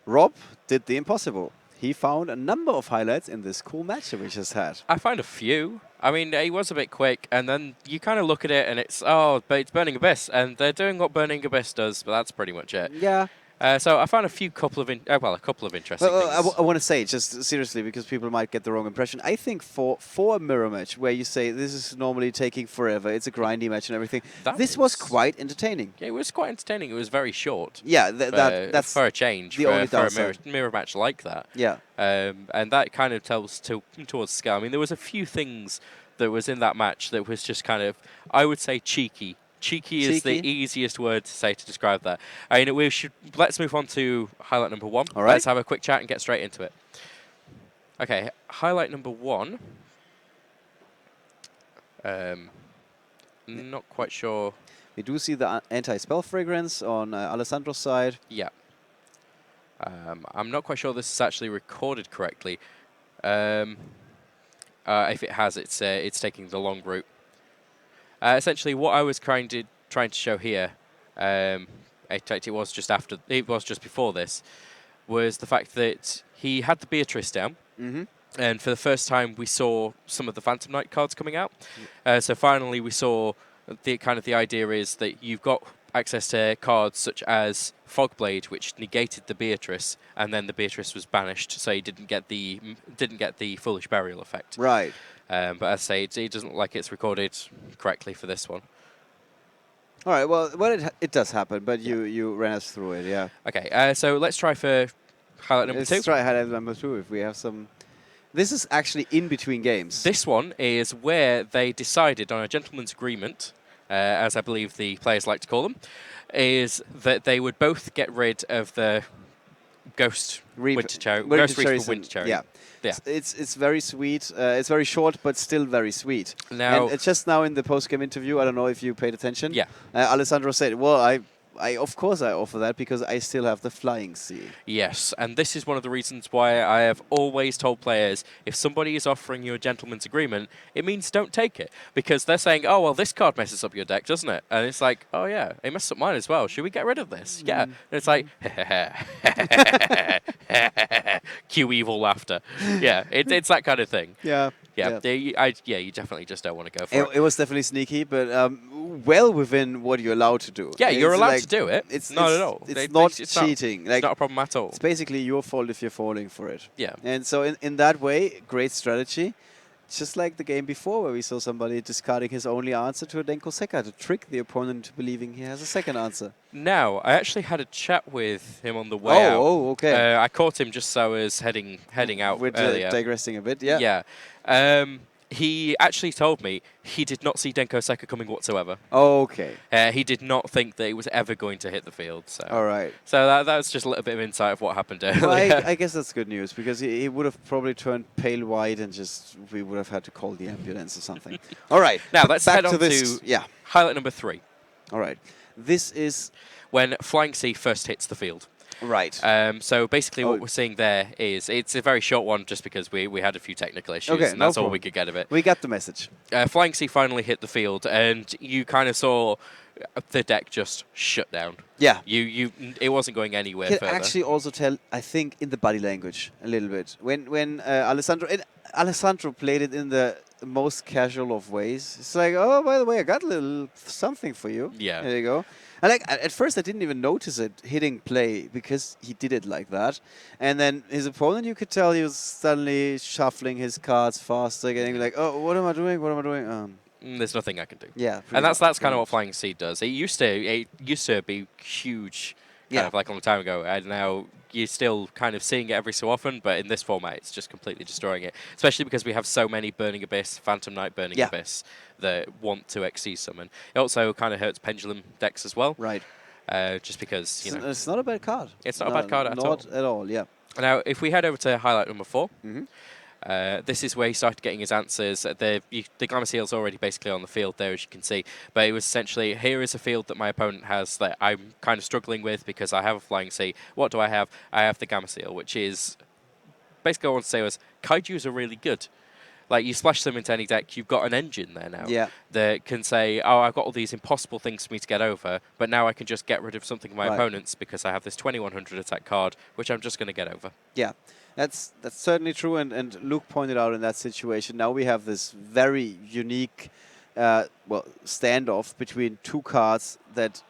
Rob did the impossible. He found a number of highlights in this cool match that we just had. I found a few. I mean, he was a bit quick, and then you kind of look at it, and it's, oh, but it's Burning Abyss, and they're doing what Burning Abyss does, but that's pretty much it. Yeah. So I found a couple of interesting things. I want to say, just seriously, because people might get the wrong impression. I think for a mirror match where you say this is normally taking forever, it's a grindy match and everything, this was quite entertaining. Yeah, it was quite entertaining. It was very short. Yeah, that's for a change, the only for a mirror match like that. Yeah. And that kind of tells towards scale. I mean, there was a few things that was in that match that was just kind of, I would say, cheeky. Cheeky is the easiest word to say to describe that. I mean, let's move on to highlight number 1. All right. Let's have a quick chat and get straight into it. Okay, highlight number 1. Not quite sure. We do see the anti-spell fragrance on Alessandro's side. Yeah. I'm not quite sure this is actually recorded correctly. If it has, it's taking the long route. Essentially, what I was trying to show here, it was just before this, was the fact that he had the Beatrice down, and for the first time we saw some of the Phantom Knight cards coming out. So finally, we saw the idea is that you've got access to cards such as Fogblade, which negated the Beatrice, and then the Beatrice was banished, so he didn't get the Foolish Burial effect. Right. But as I say, it doesn't look like it's recorded correctly for this one. All right. Well, it does happen, but you ran us through it, yeah. Okay. So let's try for highlight number 2. Let's try highlight number 2 if we have some. This is actually in between games. This one is where they decided on a gentleman's agreement, as I believe the players like to call them, is that they would both get rid of the Ghost Winter Cherry. Ghost Reef Winter Cherry. Yeah. Yeah. It's very sweet. It's very short, but still very sweet. Now, and just now in the post-game interview, I don't know if you paid attention. Yeah. Alessandro said, well, I of course I offer that because I still have the Flying Sea. Yes, and this is one of the reasons why I have always told players, if somebody is offering you a gentleman's agreement, it means don't take it. Because they're saying, oh, well, this card messes up your deck, doesn't it? And it's like, oh, yeah, it messes up mine as well. Should we get rid of this? Yeah. And it's like, cue evil laughter. Yeah, it's that kind of thing. Yeah. Yeah, you definitely just don't want to go for it. It was definitely sneaky, but well within what you're allowed to do. Yeah, you're allowed to do it. It's not at all. It's not cheating. It's not a problem at all. It's basically your fault if you're falling for it. Yeah. And so in that way, great strategy. Just like the game before where we saw somebody discarding his only answer to a Denko Sekka to trick the opponent into believing he has a second answer. Now, I actually had a chat with him on the way out. Oh, okay. I caught him just as I was heading out We're digressing a bit, yeah. Yeah. He actually told me he did not see Denko Sekka coming whatsoever. Okay. He did not think that it was ever going to hit the field. So. All right. So that was just a little bit of insight of what happened earlier. Well, I guess that's good news because he would have probably turned pale white and we would have had to call the ambulance or something. All right. Now let's head on to highlight number 3. All right. This is when Flying Sea first hits the field. Right. So basically what we're seeing there is, it's a very short one just because we had a few technical issues, okay, and that's all we could get of it. We got the message. Flying Sea finally hit the field, and you kind of saw the deck just shut down. Yeah. It wasn't going anywhere You further. can actually also tell, I think, in the body language a little bit. When Alessandro played it in the most casual of ways, it's like, oh, by the way, I got a little something for you. Yeah. There you go. And at first, I didn't even notice it hitting play because he did it like that. And then his opponent, you could tell he was suddenly shuffling his cards faster, getting like, oh, what am I doing? What am I doing? There's nothing I can do. Yeah. And that's kind of what Flying Sea does. It used to be huge, kind of like a long time ago, and now you're still kind of seeing it every so often, but in this format, it's just completely destroying it. Especially because we have so many Burning Abyss, Phantom Knight Burning Abyss that want to XC summon. It also kind of hurts Pendulum decks as well. Right. Just because, you know. It's not a bad card. It's not a bad card at all. Not at all, yeah. Now, if we head over to highlight number 4, this is where he started getting his answers. The Glamour Seal's already basically on the field there, as you can see. But it was essentially, here is a field that my opponent has that I'm kind of struggling with because I have a Flying Sea. What do I have? I have the Gamma Seal, which is... Basically, what I want to say was, Kaijus are really good. Like, you splash them into any deck, you've got an engine there now Yeah. that can say, oh, I've got all these impossible things for me to get over, but now I can just get rid of something of my Right. opponent's because I have this 2100 attack card, which I'm just going to get over. Yeah, that's certainly true. And Luke pointed out in that situation, now we have this very unique, standoff between two cards that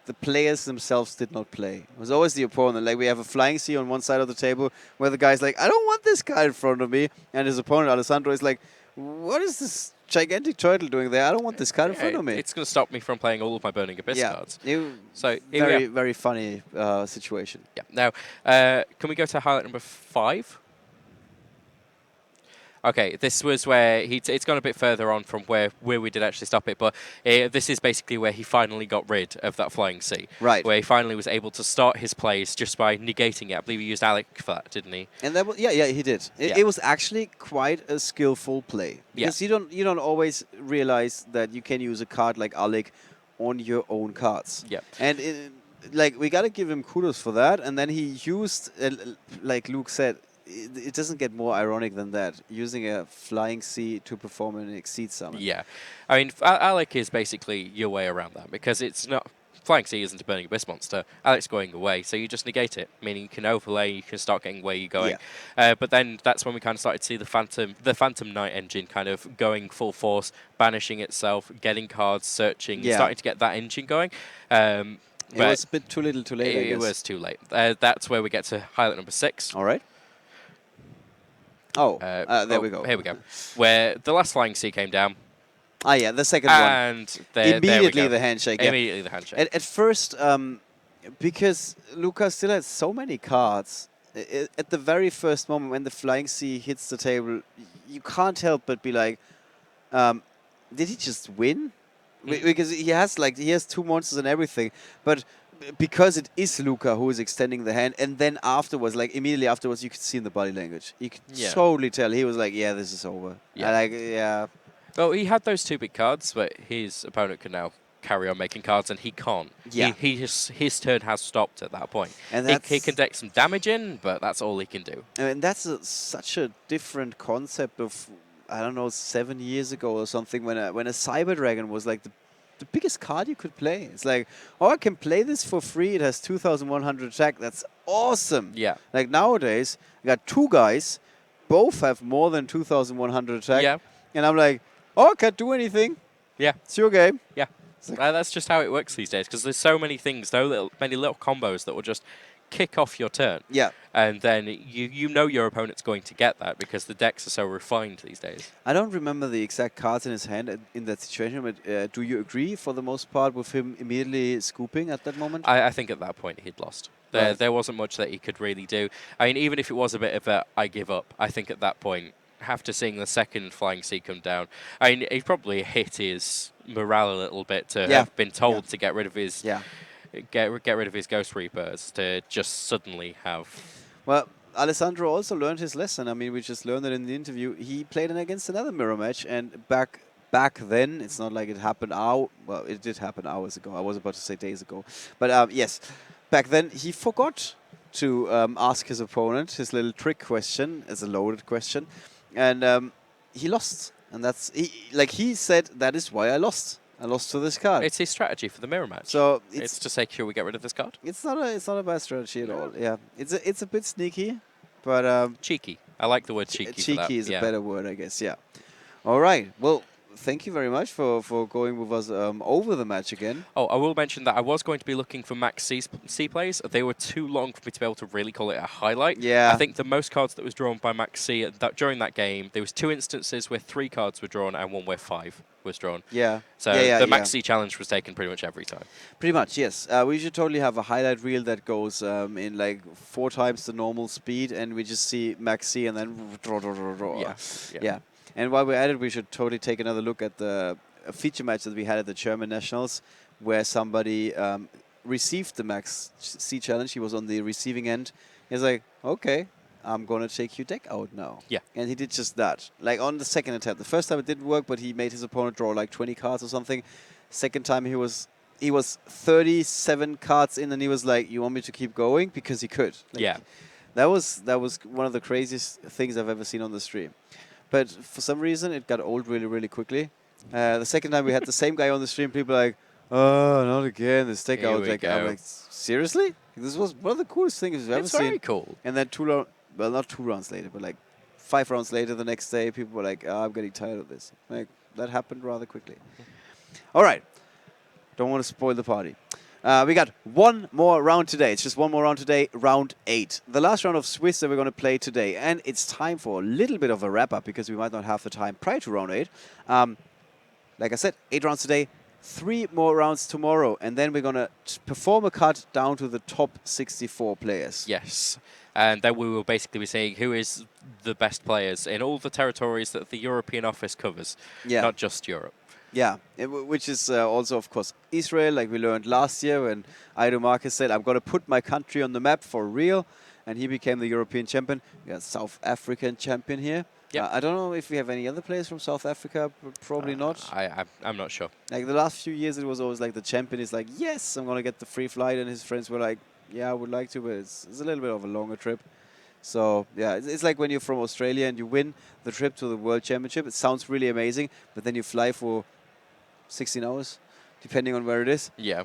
the players themselves did not play. It was always the opponent. Like, we have a Flying Sea on one side of the table where the guy's like, I don't want this guy in front of me. And his opponent, Alessandro, is like, what is this gigantic turtle doing there? I don't want this card in front of me. It's going to stop me from playing all of my Burning Abyss cards. So very, very funny situation. Yeah. Now, can we go to highlight number 5? Okay, this was where it's gone a bit further on from where we did actually stop it, but this is basically where he finally got rid of that Flying Sea. Right. Where he finally was able to start his plays just by negating it. I believe he used Alec for that, didn't he? And that was, yeah, he did. It was actually quite a skillful play. Because you don't always realize that you can use a card like Alec on your own cards. Yeah. And we got to give him kudos for that. And then he used, like Luke said, it doesn't get more ironic than that, using a Flying Sea to perform an Exceed summon. Yeah. I mean, Alec is basically your way around that, because it's not... Flying Sea isn't a Burning Abyss monster. Alec's going away, so you just negate it, meaning you can overlay, you can start getting where you're going. Yeah. But then that's when we kind of started to see the Phantom Knight engine kind of going full force, banishing itself, getting cards, searching, starting to get that engine going. It was a bit too little too late, I guess. It was too late. That's where we get to highlight number 6. All right. Oh, there we go. Here we go. Where the last Flying Sea came down. Ah, yeah, the second one. Immediately the handshake. Immediately the handshake. At first, because Luka still has so many cards, at the very first moment when the Flying Sea hits the table, you can't help but be like, did he just win? Because he has 2 monsters and everything, but because it is Luka who is extending the hand, and then afterwards, immediately afterwards, you could see in the body language. You could totally tell. He was like, yeah, this is over. Yeah. Well, he had those 2 big cards, but his opponent can now carry on making cards, and he can't. Yeah. His turn has stopped at that point. And he can deck some damage in, but that's all he can do. And that's such a different concept of, I don't know, 7 years ago or something, when a Cyber Dragon was like the biggest card you could play. It's like, oh, I can play this for free. It has 2,100 attack. That's awesome. Yeah. Like nowadays, I got 2 guys, both have more than 2,100 attack. Yeah. And I'm like, oh, I can't do anything. Yeah. It's your game. Yeah. That's just how it works these days, because there's so many things, many little combos that will just kick off your turn. Yeah. And then you know your opponent's going to get that, because the decks are so refined these days. I don't remember the exact cards in his hand in that situation, but do you agree for the most part with him immediately scooping at that moment? I think at that point he'd lost. There wasn't much that he could really do. I mean, even if it was a bit of a I give up, I think at that point, after seeing the second Flying Sea come down, I mean, he probably hit his morale a little bit to have been told to get rid of his get rid of his Ghost Reapers, to just suddenly have... Well, Alessandro also learned his lesson. I mean, we just learned it in the interview. He played against another mirror match, and back then, it's not like it happened well, it did happen hours ago. I was about to say days ago. But yes, back then he forgot to ask his opponent his little trick question, as a loaded question, and he lost. And that's, he said, that is why I lost. I lost to this card. It's his strategy for the mirror match. So it's to say, sure, we get rid of this card. It's not a bad strategy at all. Yeah, it's a bit sneaky, but cheeky. I like the word cheeky. Cheeky is a better word, I guess. Yeah. All right. Well, thank you very much for going with us over the match again. Oh, I will mention that I was going to be looking for max C plays. They were too long for me to be able to really call it a highlight. Yeah. I think the most cards that was drawn by max C during that game, there was 2 instances where 3 cards were drawn and 1 where 5 was drawn. Yeah. So the max C challenge was taken pretty much every time. Pretty much, yes. We should totally have a highlight reel that goes in 4 times the normal speed, and we just see max C and then draw. Yeah. And while we're at it, we should totally take another look at the feature match that we had at the German Nationals, where somebody received the Max C challenge. He was on the receiving end. He's like, okay, I'm going to take your deck out now. Yeah. And he did just that. On the second attempt. The first time it didn't work, but he made his opponent draw 20 cards or something. Second time he was 37 cards in, and he was like, you want me to keep going? Because he could. Yeah. That was one of the craziest things I've ever seen on the stream. but for some reason it got old really, really quickly. The second time we had the same guy on the stream, people were like, oh, not again, this Here takeout. we Like, I'm go. like, seriously? This was one of the coolest things we've ever It's seen. very cool. And then well, not 2 rounds later, but like 5 rounds later, the next day, people were like, oh, I'm getting tired of this. Like, that happened rather quickly. All right. Don't want to spoil the party. We got one more round today. It's just one more round today, round 8. The last round of Swiss that we're going to play today. And it's time for a little bit of a wrap-up because we might not have the time prior to round 8. Like I said, 8 rounds today, 3 more rounds tomorrow. And then we're going to perform a cut down to the top 64 players. Yes. And then we will basically be saying who is the best players in all the territories that the European office covers, not just Europe. Yeah, which is also, of course, Israel, like we learned last year when Aido Marquez said, I'm going to put my country on the map for real. And he became the European champion. We got South African champion here. Yep. I don't know if we have any other players from South Africa. Probably not. I'm not sure. Like the last few years, it was always like the champion is like, yes, I'm going to get the free flight. And his friends were like, yeah, I would like to, but it's a little bit of a longer trip. So, yeah, it's like when you're from Australia and you win the trip to the World Championship. It sounds really amazing, but then you fly for 16 hours, depending on where it is. Yeah.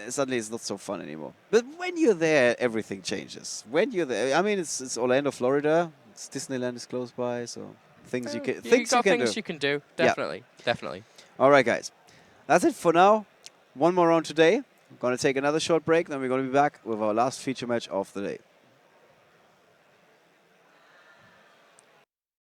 Suddenly it's not so fun anymore. But when you're there, everything changes. When you're there, I mean, it's Orlando, Florida. It's Disneyland is close by, so things you can you can do. Definitely, definitely. All right, guys, that's it for now. One more round today. We're gonna take another short break, then we're gonna be back with our last feature match of the day.